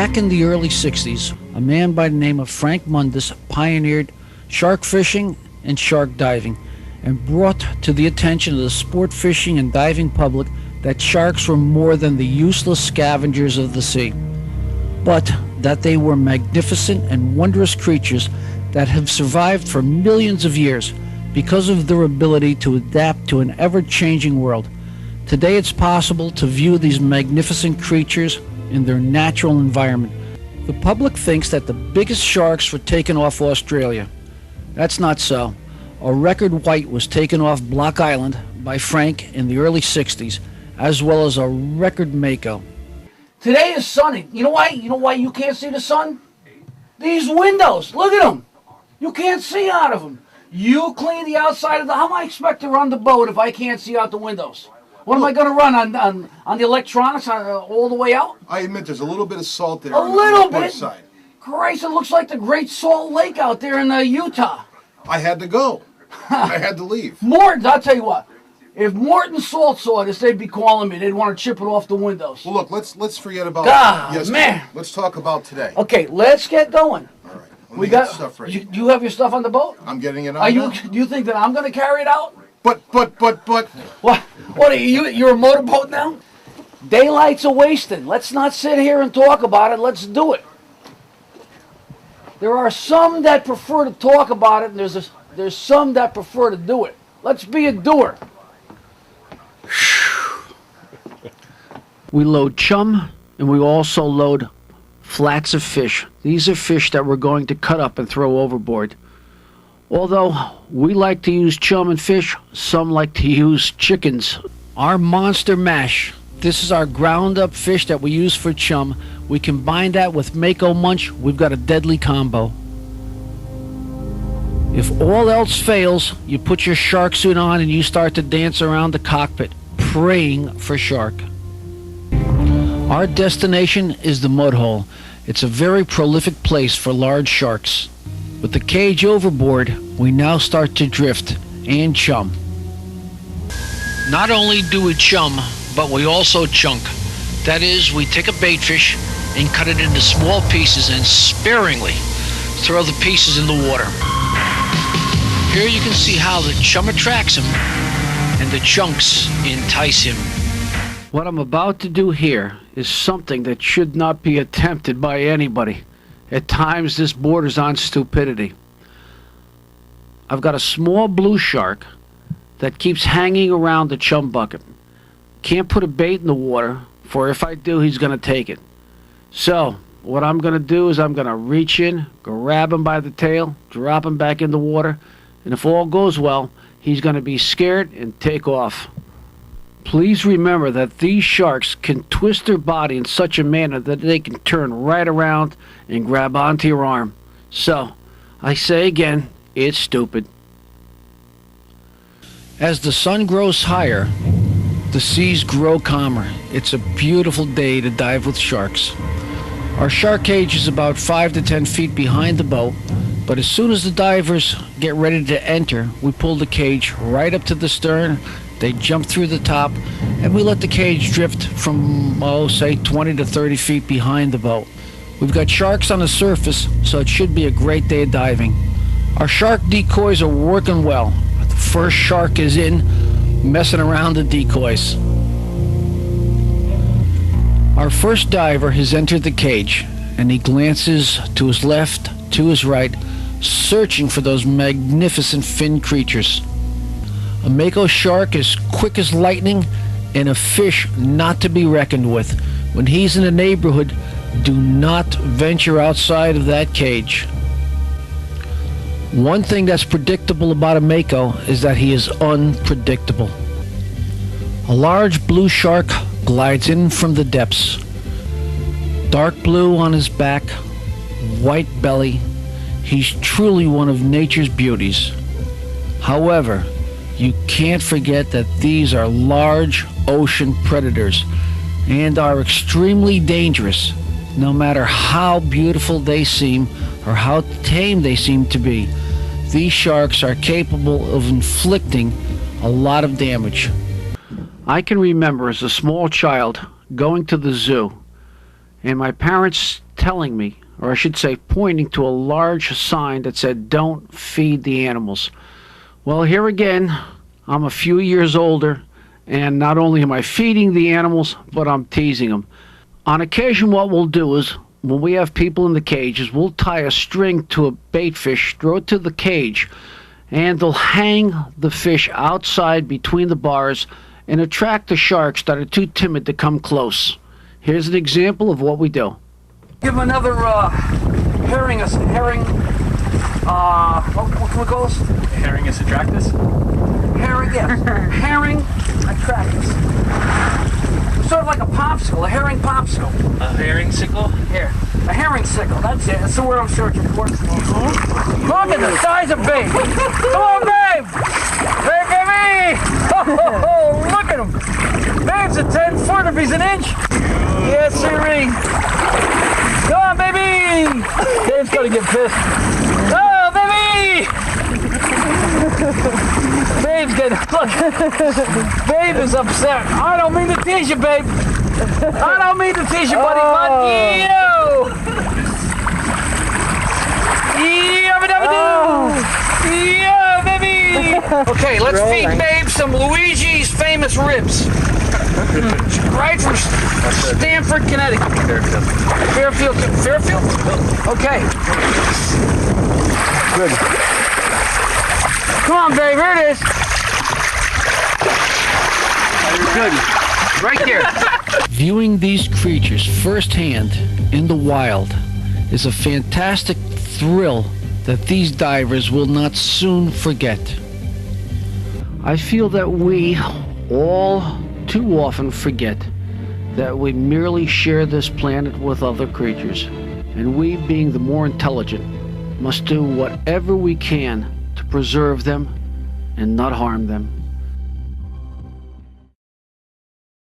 Back in the early 60s, a man by the name of Frank Mundus pioneered shark fishing and shark diving and brought to the attention of the sport fishing and diving public that sharks were more than the useless scavengers of the sea, but that they were magnificent and wondrous creatures that have survived for millions of years because of their ability to adapt to an ever-changing world. Today it's possible to view these magnificent creatures in their natural environment. The public thinks that the biggest sharks were taken off Australia. That's not so. A record white was taken off Block Island by Frank in the early 60s, as well as a record mako. Today is sunny. You know why? You know why you can't see the sun? These windows. Look at them. You can't see out of them. You clean the outside of the... How am I expect to run the boat if I can't see out the windows? What am I going to run on the electronics all the way out? I admit there's a little bit of salt there. A little the bit? Side. Christ, it looks like the Great Salt Lake out there in Utah. I had to go. I had to leave. Morton's, I'll tell you what. If Morton Salt saw this, they'd be calling me. They'd want to chip it off the windows. Well, look, let's forget about God, man. Let's talk about today. Okay, let's get going. All right. We got stuff ready. You have your stuff on the boat? I'm getting it on. Are you? Do you think that I'm going to carry it out? But. What? What are you? You're a motorboat now? Daylight's a wasting. Let's not sit here and talk about it. Let's do it. There are some that prefer to talk about it, and there's some that prefer to do it. Let's be a doer. We load chum, and we also load flats of fish. These are fish that we're going to cut up and throw overboard. Although we like to use chum and fish, some like to use chickens. Our monster mash. This is our ground up fish that we use for chum. We combine that with Mako Munch. We've got a deadly combo. If all else fails, you put your shark suit on and you start to dance around the cockpit, praying for shark. Our destination is the mud hole. It's a very prolific place for large sharks. With the cage overboard, we now start to drift and chum. Not only do we chum, but we also chunk. That is, we take a baitfish and cut it into small pieces and sparingly throw the pieces in the water. Here you can see how the chum attracts him and the chunks entice him. What I'm about to do here is something that should not be attempted by anybody. At times this borders on stupidity. I've got a small blue shark that keeps hanging around the chum bucket. Can't put a bait in the water, for if I do, he's going to take it. So, what I'm going to do is I'm going to reach in, grab him by the tail, drop him back in the water, and if all goes well, he's going to be scared and take off. Please remember that these sharks can twist their body in such a manner that they can turn right around and grab onto your arm. So, I say again, it's stupid. As the sun grows higher, the seas grow calmer. It's a beautiful day to dive with sharks. Our shark cage is about 5 to 10 feet behind the boat, but as soon as the divers get ready to enter, we pull the cage right up to the stern. They jump through the top, and we let the cage drift from, say 20 to 30 feet behind the boat. We've got sharks on the surface, so it should be a great day of diving. Our shark decoys are working well. The first shark is in, messing around the decoys. Our first diver has entered the cage, and he glances to his left, to his right, searching for those magnificent fin creatures. A Mako shark is quick as lightning and a fish not to be reckoned with. When he's in the neighborhood, do not venture outside of that cage. One thing that's predictable about a Mako is that he is unpredictable. A large blue shark glides in from the depths. Dark blue on his back, white belly. He's truly one of nature's beauties. However, you can't forget that these are large ocean predators and are extremely dangerous, no matter how beautiful they seem or how tame they seem to be. These sharks are capable of inflicting a lot of damage. I can remember as a small child going to the zoo and my parents telling me, or I should say pointing to a large sign that said, "Don't feed the animals." Well, here again, I'm a few years older, and not only am I feeding the animals, but I'm teasing them. On occasion, what we'll do is, when we have people in the cages, we'll tie a string to a bait fish, throw it to the cage, and they'll hang the fish outside between the bars and attract the sharks that are too timid to come close. Here's an example of what we do. Give him another herring, what can we call this? Herringus atractus? Herring, yes. Herring atractus. Sort of like a popsicle, a herring popsicle. A herring sickle? Here, a herring sickle, that's it. That's the word I'm searching for. Look at the size of Babe. Come on, Babe! Babe, baby! Oh, look at him. Babe's a 10-foot if he's an inch. Yes, sirree. Come on, baby! Dave's gonna get pissed. Oh, baby! Babe's getting, look. Babe is upset. I don't mean to tease you, babe. I don't mean to tease you, buddy, but you! Yeah, baby! Okay, let's feed Babe some Luigi's famous ribs. Right from Stamford, Connecticut. Fairfield. Fairfield? Okay. Good. Come on, Babe, here it is. Good. Right there. Viewing these creatures firsthand in the wild is a fantastic thrill that these divers will not soon forget. I feel that we all too often forget that we merely share this planet with other creatures, and we, being the more intelligent, must do whatever we can to preserve them and not harm them.